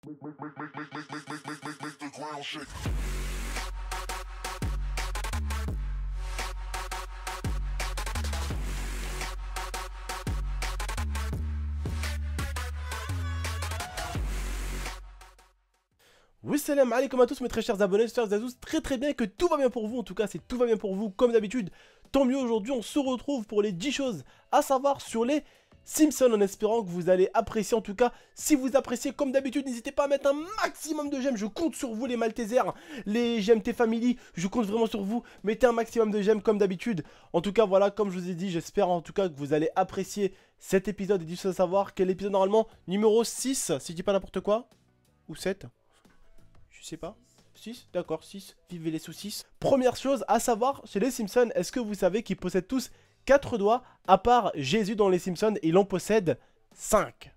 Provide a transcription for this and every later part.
Make the ground shake. Oui, salam alaikum à tous mes très chers abonnés, j'espère à tous très bien, que tout va bien pour vous. En tout cas, c'est tout va bien pour vous comme d'habitude. Tant mieux, aujourd'hui on se retrouve pour les 10 choses à savoir sur les Simpsons, en espérant que vous allez apprécier. En tout cas, si vous appréciez comme d'habitude, n'hésitez pas à mettre un maximum de j'aime. Je compte sur vous les Maltesers, les GMT Family, je compte vraiment sur vous. Mettez un maximum de j'aime comme d'habitude. En tout cas, voilà, comme je vous ai dit, j'espère en tout cas que vous allez apprécier cet épisode des 10 choses à savoir. Quel épisode normalement? Numéro 6, si je dis pas n'importe quoi. Ou 7. Je sais pas. 6, d'accord, 6. Vivez les saucisses. Première chose à savoir chez les Simpsons, est-ce que vous savez qu'ils possèdent tous 4 doigts, à part Jésus dans les Simpsons, il en possède 5.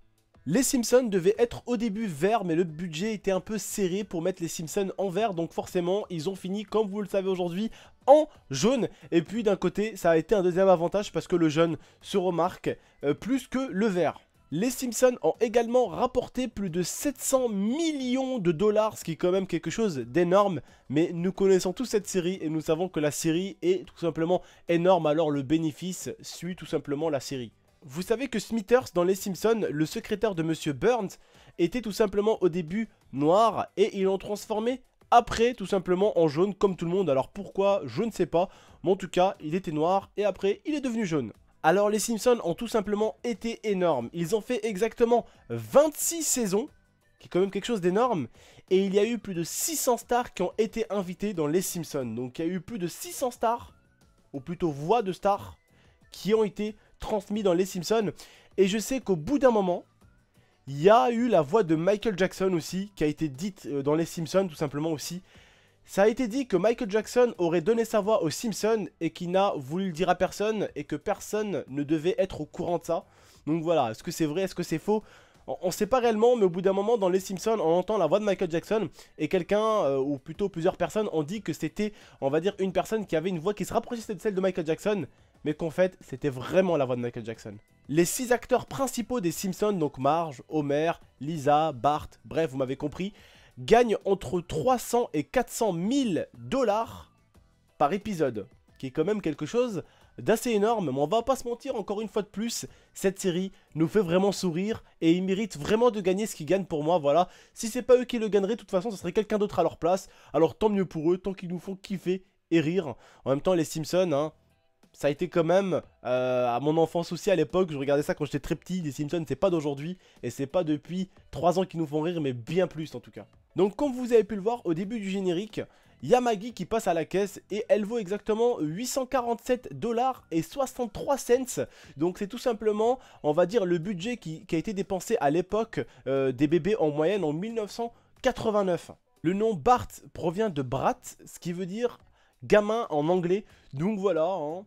Les Simpsons devaient être au début verts, mais le budget était un peu serré pour mettre les Simpsons en vert, donc forcément ils ont fini, comme vous le savez aujourd'hui, en jaune. Et puis d'un côté, ça a été un deuxième avantage parce que le jaune se remarque plus que le vert. Les Simpsons ont également rapporté plus de 700 millions de dollars, ce qui est quand même quelque chose d'énorme. Mais nous connaissons tous cette série et nous savons que la série est tout simplement énorme, alors le bénéfice suit tout simplement la série. Vous savez que Smithers dans les Simpsons, le secrétaire de Monsieur Burns, était tout simplement au début noir et ils l'ont transformé après tout simplement en jaune comme tout le monde. Alors pourquoi, je ne sais pas, mais en tout cas il était noir et après il est devenu jaune. Alors les Simpsons ont tout simplement été énormes. Ils ont fait exactement 26 saisons, qui est quand même quelque chose d'énorme. Et il y a eu plus de 600 stars qui ont été invitées dans les Simpsons. Donc il y a eu plus de 600 stars, ou plutôt voix de stars, qui ont été transmises dans les Simpsons. Et je sais qu'au bout d'un moment, il y a eu la voix de Michael Jackson aussi, qui a été dite dans les Simpsons tout simplement aussi. Ça a été dit que Michael Jackson aurait donné sa voix aux Simpsons et qu'il n'a voulu le dire à personne et que personne ne devait être au courant de ça. Donc voilà, est-ce que c'est vrai, est-ce que c'est faux? On ne sait pas réellement, mais au bout d'un moment dans les Simpsons, on entend la voix de Michael Jackson et quelqu'un, ou plutôt plusieurs personnes, ont dit que c'était, on va dire, une personne qui avait une voix qui se rapprochait de celle de Michael Jackson, mais qu'en fait, c'était vraiment la voix de Michael Jackson. Les 6 acteurs principaux des Simpsons, donc Marge, Homer, Lisa, Bart, bref, vous m'avez compris, gagne entre 300 et 400 000 dollars par épisode, qui est quand même quelque chose d'assez énorme, mais on va pas se mentir, encore une fois de plus, cette série nous fait vraiment sourire et ils méritent vraiment de gagner ce qu'ils gagnent pour moi, voilà. Si c'est pas eux qui le gagneraient, de toute façon, ce serait quelqu'un d'autre à leur place, alors tant mieux pour eux, tant qu'ils nous font kiffer et rire. En même temps, les Simpsons, hein, ça a été quand même, à mon enfance aussi à l'époque, je regardais ça quand j'étais très petit, les Simpsons c'est pas d'aujourd'hui, et c'est pas depuis 3 ans qu'ils nous font rire, mais bien plus en tout cas. Donc comme vous avez pu le voir au début du générique, il y a Maggie qui passe à la caisse et elle vaut exactement 847 dollars et 63 cents. Donc c'est tout simplement, on va dire, le budget qui a été dépensé à l'époque des bébés en moyenne en 1989. Le nom Bart provient de Brat, ce qui veut dire gamin en anglais. Donc voilà, hein.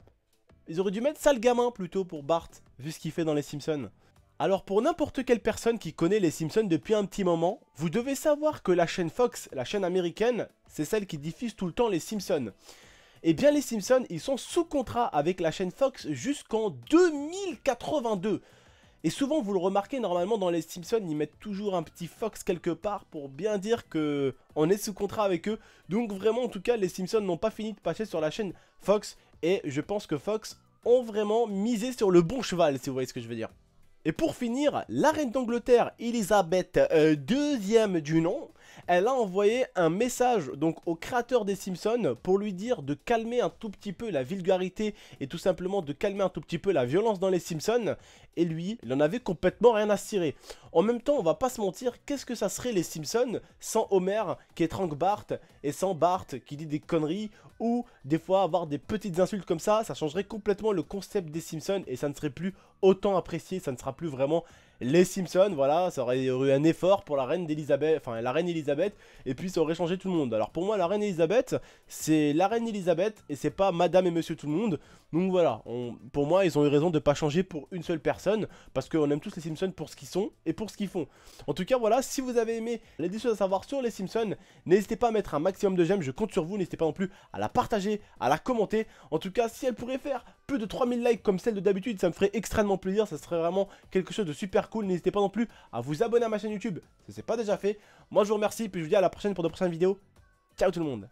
Ils auraient dû mettre sale gamin plutôt pour Bart, vu ce qu'il fait dans les Simpsons. Alors pour n'importe quelle personne qui connaît les Simpsons depuis un petit moment, vous devez savoir que la chaîne Fox, la chaîne américaine, c'est celle qui diffuse tout le temps les Simpsons. Et bien les Simpsons, ils sont sous contrat avec la chaîne Fox jusqu'en 2082. Et souvent vous le remarquez, normalement dans les Simpsons, ils mettent toujours un petit Fox quelque part pour bien dire que on est sous contrat avec eux. Donc vraiment en tout cas les Simpsons n'ont pas fini de passer sur la chaîne Fox. Et je pense que Fox ont vraiment misé sur le bon cheval, si vous voyez ce que je veux dire. Et pour finir, la reine d'Angleterre, Elisabeth II du nom, elle a envoyé un message donc au créateur des Simpsons pour lui dire de calmer un tout petit peu la vulgarité et tout simplement de calmer un tout petit peu la violence dans les Simpsons. Et lui, il en avait complètement rien à cirer. En même temps, on va pas se mentir, qu'est-ce que ça serait les Simpsons sans Homer qui étrangle Bart et sans Bart qui dit des conneries ou des fois avoir des petites insultes comme ça changerait complètement le concept des Simpsons et ça ne serait plus autant apprécié, ça ne sera plus vraiment les Simpsons, voilà, ça aurait eu un effort pour la reine d'Elisabeth, enfin la reine Elisabeth, et puis ça aurait changé tout le monde. Alors pour moi, la reine Elisabeth, c'est la reine Elisabeth, et c'est pas madame et monsieur tout le monde. Donc voilà, pour moi, ils ont eu raison de ne pas changer pour une seule personne, parce qu'on aime tous les Simpsons pour ce qu'ils sont et pour ce qu'ils font. En tout cas, voilà, si vous avez aimé les 10 choses à savoir sur les Simpsons, n'hésitez pas à mettre un maximum de j'aime, je compte sur vous, n'hésitez pas non plus à la partager, à la commenter. En tout cas, si elle pourrait faire plus de 3000 likes comme celle de d'habitude, ça me ferait extrêmement plaisir, ça serait vraiment quelque chose de super cool. N'hésitez pas non plus à vous abonner à ma chaîne YouTube, si ce n'est pas déjà fait. Moi, je vous remercie, puis je vous dis à la prochaine pour de prochaines vidéos. Ciao tout le monde!